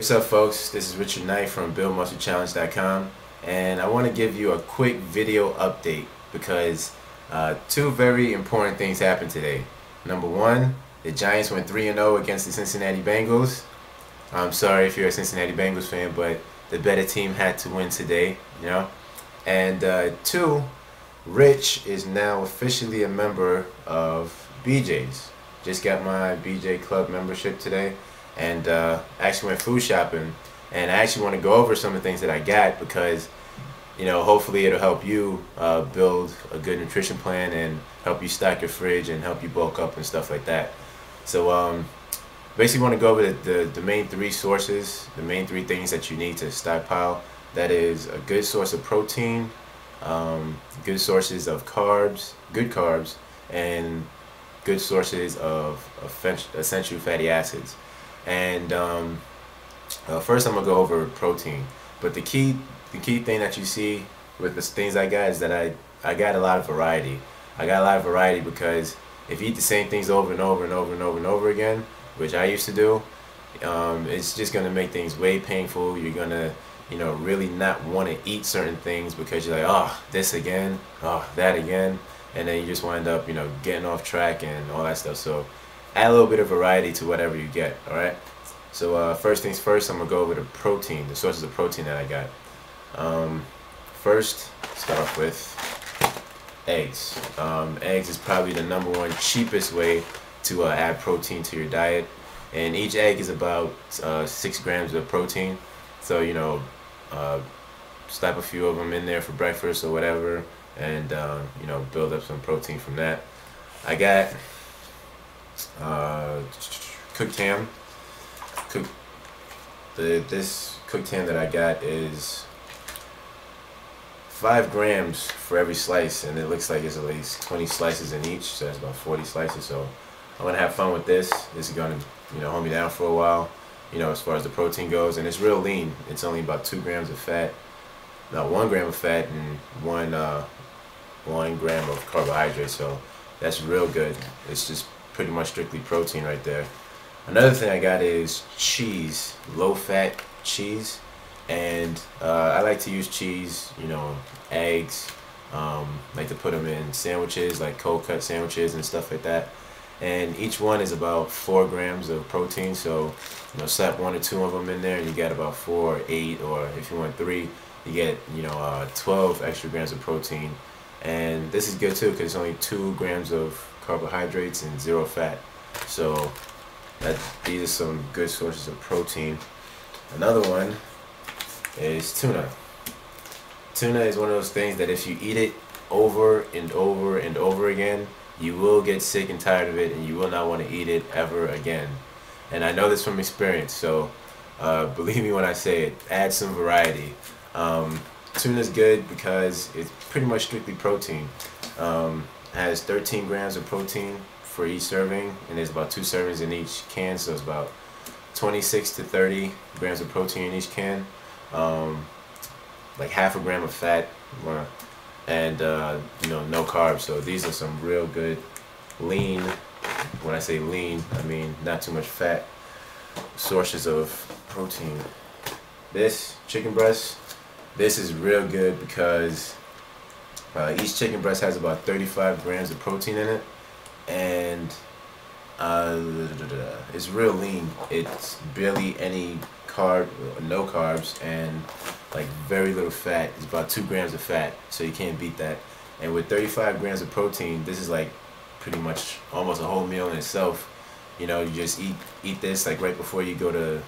What's up, folks? This is Richard Knight from BuildMuscleChallenge.com, and I want to give you a quick video update because two very important things happened today. Number one, the Giants went 3-0 against the Cincinnati Bengals. I'm sorry if you're a Cincinnati Bengals fan, but the better team had to win today, you know. And two, Rich is now officially a member of BJ's. Just got my BJ Club membership today. And actually went food shopping, and I actually want to go over some of the things that I got because, you know, hopefully it'll help you build a good nutrition plan and help you stock your fridge and help you bulk up and stuff like that. So basically want to go over the main three sources, the main three things that you need to stockpile. That is a good source of protein, good sources of carbs, good carbs, and good sources of essential fatty acids. And first I'm gonna go over protein, but the key thing that you see with the things I got is that I got a lot of variety. I got a lot of variety because if you eat the same things over and over and over and over and over again, which I used to do, it's just gonna make things way painful. You're gonna, you know, really not want to eat certain things because you're like, oh, this again, oh, that again, and then you just wind up, you know, getting off track and all that stuff. So add a little bit of variety to whatever you get, alright? So first things first, I'm going to go over the protein, the sources of protein that I got. First, start off with eggs. Eggs is probably the number one cheapest way to add protein to your diet. And each egg is about 6 grams of protein. So, you know, slap a few of them in there for breakfast or whatever, and, you know, build up some protein from that. I got cooked ham. This cooked ham that I got is 5 grams for every slice, and it looks like it's at least 20 slices in each, so that's about 40 slices. So I'm gonna have fun with this. This is gonna, you know, hold me down for a while, you know, as far as the protein goes, and it's real lean. It's only about 2 grams of fat, not 1 gram of fat, and 1 gram of carbohydrate. So that's real good. It's just pretty much strictly protein right there. Another thing I got is cheese, low-fat cheese, and I like to use cheese, you know, eggs, like to put them in sandwiches, like cold cut sandwiches and stuff like that. And each one is about 4 grams of protein, so, you know, slap 1 or 2 of them in there and you get about 4 or 8, or if you want 3, you get, you know, 12 extra grams of protein. And this is good too because it's only 2 grams of carbohydrates and 0 fat. So these are some good sources of protein. Another one is tuna. Tuna is one of those things that if you eat it over and over and over again, you will get sick and tired of it, and you will not want to eat it ever again. And I know this from experience, so believe me when I say it, add some variety. Tuna is good because it's pretty much strictly protein. Has 13 grams of protein for each serving, and there's about 2 servings in each can, so it's about 26 to 30 grams of protein in each can. Like half a gram of fat, and you know, no carbs. So these are some real good lean, when I say lean, I mean not too much fat, sources of protein. This chicken breast, this is real good because each chicken breast has about 35 grams of protein in it, and it's real lean. It's barely any no carbs, and like very little fat. It's about 2 grams of fat, so you can't beat that. And with 35 grams of protein, this is like pretty much almost a whole meal in itself. You know, you just eat this like right before you go to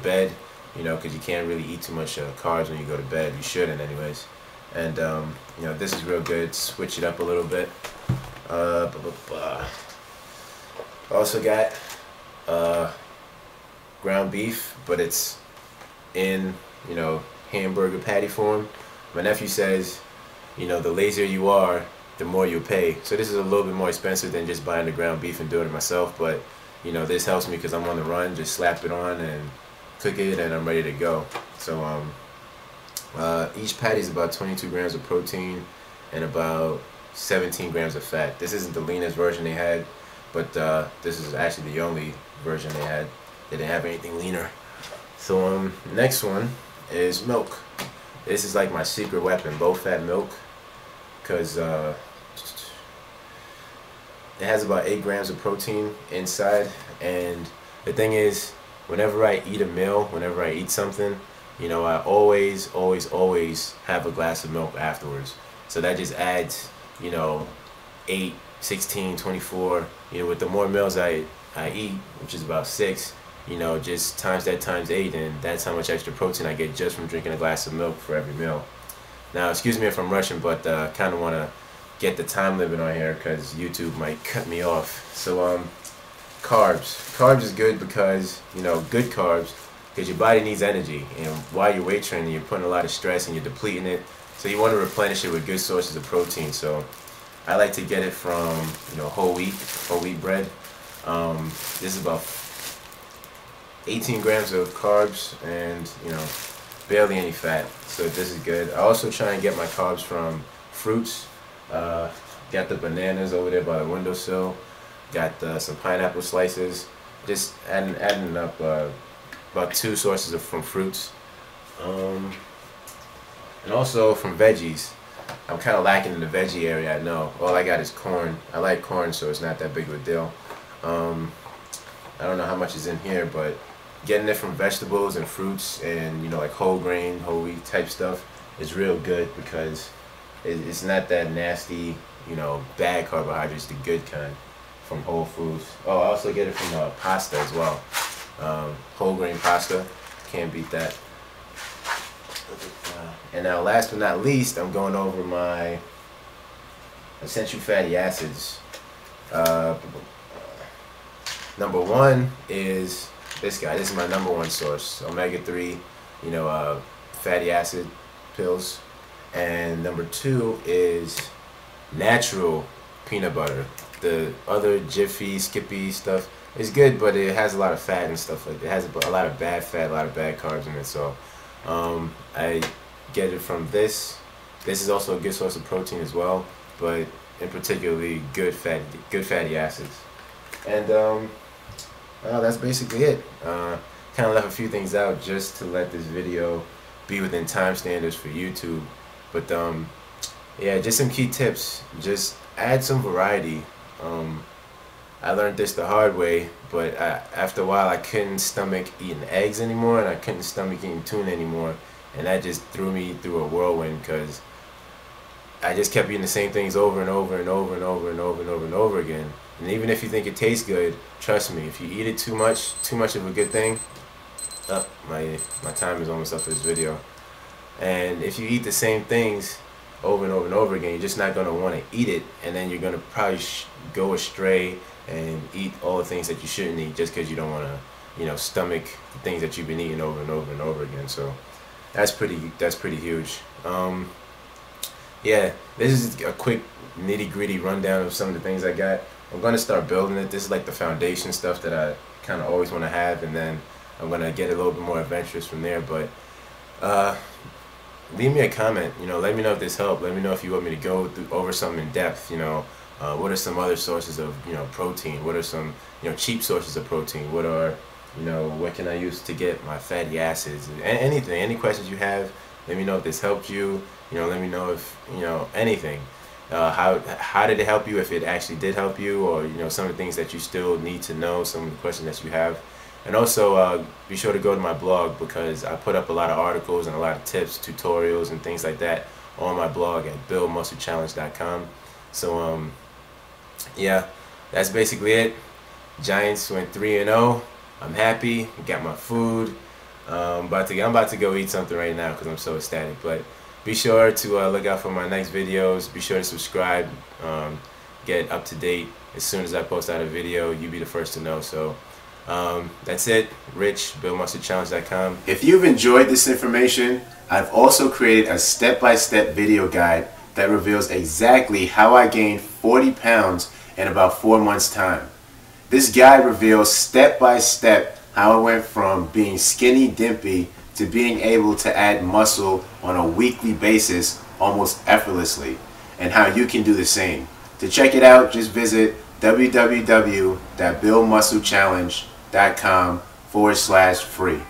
bed. You know, because you can't really eat too much carbs when you go to bed. You shouldn't, anyways. And you know, this is real good. Switch it up a little bit. Also got ground beef, but it's in, you know, hamburger patty form. My nephew says, you know, the lazier you are, the more you pay. So this is a little bit more expensive than just buying the ground beef and doing it myself, but, you know, this helps me because I'm on the run. Just slap it on and cook it, and I'm ready to go. So each patty is about 22 grams of protein and about 17 grams of fat. This isn't the leanest version they had, but this is actually the only version they had. They didn't have anything leaner. So next one is milk. This is like my secret weapon, low fat milk, because it has about 8 grams of protein inside. And the thing is, whenever I eat a meal, whenever I eat something, you know, I always have a glass of milk afterwards. So that just adds, you know, 8, 16, 24, you know, with the more meals I eat, which is about 6, you know, just times that times 8, and that's how much extra protein I get just from drinking a glass of milk for every meal. Now, excuse me if I'm rushing, but kind of want to get the time limit on here because YouTube might cut me off. So carbs. Carbs is good because, you know, good carbs, because your body needs energy, and while you're weight training, you're putting a lot of stress and you're depleting it. So you want to replenish it with good sources of protein. So I like to get it from, you know, whole wheat bread. This is about 18 grams of carbs and, you know, barely any fat. So this is good. I also try and get my carbs from fruits. Got the bananas over there by the windowsill. Got some pineapple slices. Just adding up about 2 sources from fruits. And also from veggies. I'm kind of lacking in the veggie area, I know. All I got is corn. I like corn, so it's not that big of a deal. I don't know how much is in here, but getting it from vegetables and fruits and, you know, like whole grain, whole wheat type stuff is real good because it's not that nasty, you know, bad carbohydrates, the good kind from Whole Foods. Oh, I also get it from pasta as well. Whole grain pasta, can't beat that. And now last but not least, I'm going over my essential fatty acids. Number 1 is this guy. This is my number 1 source, omega-3, you know, fatty acid pills. And number 2 is natural peanut butter. The other Jiffy, Skippy stuff is good, but it has a lot of fat and stuff like that. It has a lot of bad fat, a lot of bad carbs in it. So I get it from this. This is also a good source of protein as well, but in particularly good fatty acids. And that's basically it. Kind of left a few things out just to let this video be within time standards for YouTube. But yeah, just some key tips. Just add some variety. I learned this the hard way, but after a while I couldn't stomach eating eggs anymore, and I couldn't stomach eating tuna anymore, and that just threw me through a whirlwind because I just kept eating the same things over and over and over and over and over and over and over again. And even if you think it tastes good, trust me, if you eat it too much of a good thing, my time is almost up for this video. And if you eat the same things over and over and over again, you're just not going to want to eat it, and then you're going to probably go astray and eat all the things that you shouldn't eat just because you don't want to, you know, stomach the things that you've been eating over and over and over again. So that's pretty huge. Yeah, this is a quick nitty-gritty rundown of some of the things I got. I'm going to start building it. This is like the foundation stuff that I kind of always want to have, and then I'm going to get a little bit more adventurous from there. But leave me a comment, you know, let me know if this helped. Let me know if you want me to go over something in depth, you know. What are some other sources of, you know, protein? What are some, you know, cheap sources of protein? What are, you know, what can I use to get my fatty acids? Anything, any questions you have, let me know if this helped you. You know, let me know if, you know, anything. How did it help you, if it actually did help you, or, you know, some of the things that you still need to know, some of the questions that you have. And also, be sure to go to my blog, because I put up a lot of articles and a lot of tips, tutorials, and things like that on my blog at buildmusclechallenge.com. So, yeah, that's basically it. Giants went 3-0. I'm happy. Got my food. I'm about to go eat something right now because I'm so ecstatic. But be sure to look out for my next videos. Be sure to subscribe. Get up to date as soon as I post out a video. You'll be the first to know. So that's it. Rich, buildmusclechallenge.com. If you've enjoyed this information, I've also created a step-by-step video guide that reveals exactly how I gained 40 pounds in about 4 months' time. This guide reveals step-by-step how I went from being skinny dimpy to being able to add muscle on a weekly basis almost effortlessly, and how you can do the same. To check it out, just visit www.buildmusclechallenge.com/free.